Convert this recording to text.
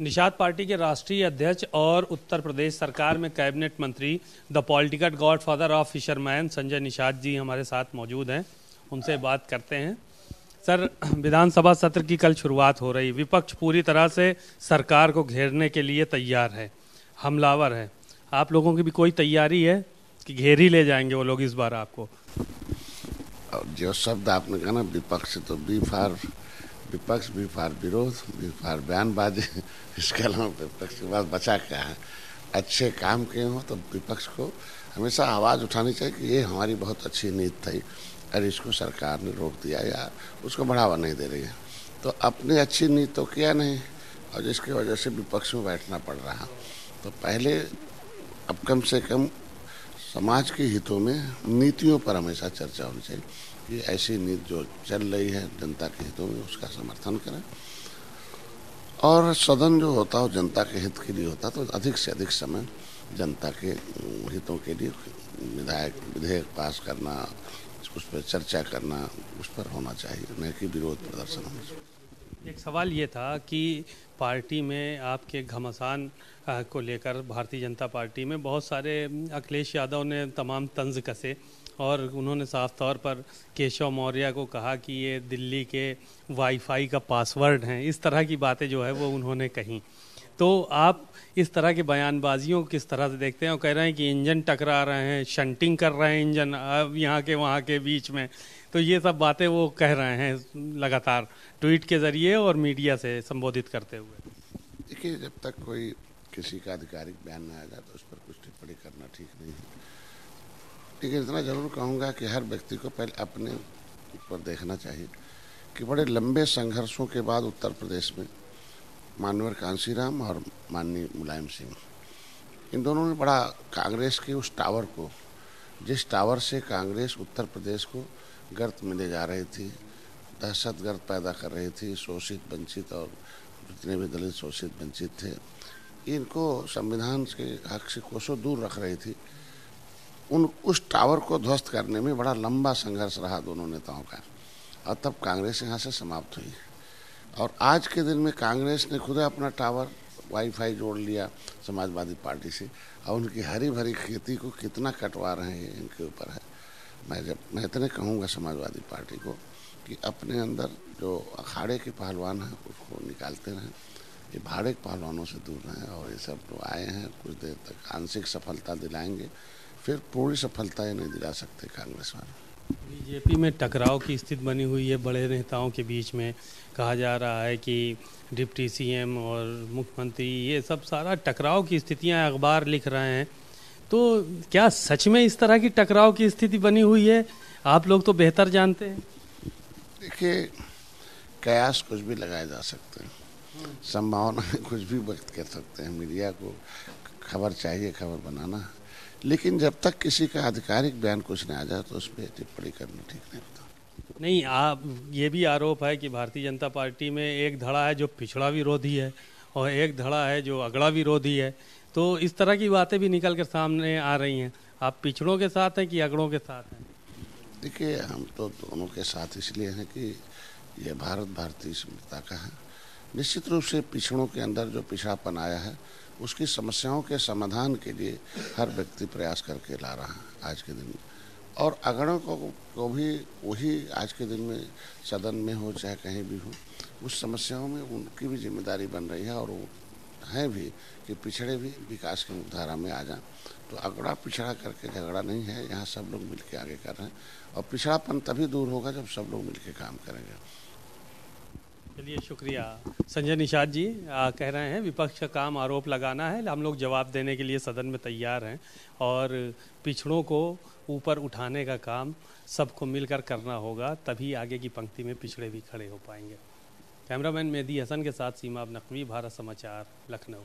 Nishad party के राष्ट्रीय अध्यक्ष और उत्तर प्रदेश सरकार में कैबिनेट मंत्री the political godfather of fisherman Sanjay Nishad ji हमारे साथ मौजूद हैं। उनसे बात करते हैं। सर, विधानसभा सत्र की कल शुरुआत हो रही, विपक्ष पूरी तरह से सरकार को घेरने के लिए तैयार है, हमलावर है। आप लोगों की भी कोई तैयारी है कि घेर ही ले जाएंगे वो लोग इस बार आपको? जो शब्द आपने कहा ना, विपक्ष, तो बी फॉर विपक्ष, बी फॉर विरोध, बी फॉर बयानबाजी। इसके अलावा विपक्ष के बाद बचा क्या है? अच्छे काम किए हो तो विपक्ष को हमेशा आवाज़ उठानी चाहिए कि ये हमारी बहुत अच्छी नीति थी और इसको सरकार ने रोक दिया या उसको बढ़ावा नहीं दे रही है। तो अपनी अच्छी नीति तो किया नहीं और जिसकी वजह से विपक्ष में बैठना पड़ रहा। तो पहले अब कम से कम समाज के हितों में नीतियों पर हमेशा चर्चा होनी चाहिए कि ऐसी नीति जो चल रही है जनता के हितों में उसका समर्थन करें। और सदन जो होता हो जनता के हित के लिए होता, तो अधिक से अधिक समय जनता के हितों के लिए विधेयक पास करना, उस पर चर्चा करना, उस पर होना चाहिए, न कि विरोध प्रदर्शन होना चाहिए। एक सवाल ये था कि पार्टी में आपके घमासान को लेकर भारतीय जनता पार्टी में बहुत सारे अखिलेश यादव ने तमाम तंज कसे और उन्होंने साफ तौर पर केशव मौर्य को कहा कि ये दिल्ली के वाईफाई का पासवर्ड हैं। इस तरह की बातें जो है वो उन्होंने कही। तो आप इस तरह की बयानबाजियों को किस तरह से देखते हैं? और कह रहे हैं कि इंजन टकरा रहे हैं, शंटिंग कर रहे हैं इंजन अब यहाँ के वहाँ के बीच में। तो ये सब बातें वो कह रहे हैं लगातार ट्वीट के जरिए और मीडिया से संबोधित करते हुए। देखिए, जब तक कोई किसी का आधिकारिक बयान न आ जाए तो उस पर कुछ टिप्पणी करना ठीक नहीं है। लेकिन इतना जरूर कहूँगा कि हर व्यक्ति को पहले अपने ऊपर देखना चाहिए कि बड़े लंबे संघर्षों के बाद उत्तर प्रदेश में माननीय कांशीराम और माननीय मुलायम सिंह, इन दोनों ने बड़ा कांग्रेस के उस टावर को, जिस टावर से कांग्रेस उत्तर प्रदेश को गर्त में ले जा रही थी, दहशतगर्द पैदा कर रही थी, शोषित वंचित और जितने भी दलित शोषित वंचित थे, इनको संविधान के हक से कोसों दूर रख रही थी, उस टावर को ध्वस्त करने में बड़ा लंबा संघर्ष रहा दोनों नेताओं का। और तब कांग्रेस यहाँ से समाप्त हुई। और आज के दिन में कांग्रेस ने खुद अपना टावर वाईफाई जोड़ लिया समाजवादी पार्टी से, और उनकी हरी भरी खेती को कितना कटवा रहे हैं इनके ऊपर है। मैं इतने कहूँगा समाजवादी पार्टी को कि अपने अंदर जो अखाड़े के पहलवान हैं उसको निकालते रहें, ये भाड़े के पहलवानों से दूर रहें। और ये सब जो आए हैं कुछ देर तक आंशिक सफलता दिलाएंगे, फिर पूरी सफलता ये नहीं दिला सकते कांग्रेस वाले। बीजेपी में टकराव की स्थिति बनी हुई है बड़े नेताओं के बीच में। कहा जा रहा है कि डिप्टी सीएम और मुख्यमंत्री, ये सब सारा टकराव की स्थितियां अखबार लिख रहे हैं। तो क्या सच में इस तरह की टकराव की स्थिति बनी हुई है? आप लोग तो बेहतर जानते हैं। देखिए, कयास कुछ भी लगाए जा सकते हैं, संभावना कुछ भी व्यक्त कर सकते हैं। मीडिया को खबर चाहिए, खबर बनाना, लेकिन जब तक किसी का आधिकारिक बयान कुछ नहीं आ जाए तो उस पर टिप्पणी करना ठीक नहीं होता। नहीं, आप ये भी आरोप है कि भारतीय जनता पार्टी में एक धड़ा है जो पिछड़ा विरोधी है और एक धड़ा है जो अगड़ा विरोधी है। तो इस तरह की बातें भी निकल कर सामने आ रही हैं। आप पिछड़ों के साथ हैं कि अगड़ों के साथ हैं? देखिए, हम तो दोनों के साथ इसलिए हैं कि यह भारत भारतीय संप्रदाय का है। निश्चित रूप से पिछड़ों के अंदर जो पिछड़ापन आया है उसकी समस्याओं के समाधान के लिए हर व्यक्ति प्रयास करके ला रहा है आज के दिन में। और अगड़ों को भी वही आज के दिन में सदन में हो चाहे कहीं भी हो, उस समस्याओं में उनकी भी जिम्मेदारी बन रही है। और वो है भी कि पिछड़े भी विकास की मुख्यधारा में आ जाएं। तो अगड़ा पिछड़ा करके झगड़ा नहीं है, यहाँ सब लोग मिलकर आगे कर रहे हैं। और पिछड़ापन तभी दूर होगा जब सब लोग मिलकर काम करेंगे। चलिए, शुक्रिया। संजय निषाद जी कह रहे हैं विपक्ष का काम आरोप लगाना है, हम लोग जवाब देने के लिए सदन में तैयार हैं और पिछड़ों को ऊपर उठाने का काम सबको मिलकर करना होगा, तभी आगे की पंक्ति में पिछड़े भी खड़े हो पाएंगे। कैमरामैन मेहदी हसन के साथ सीमा नकवी, भारत समाचार, लखनऊ।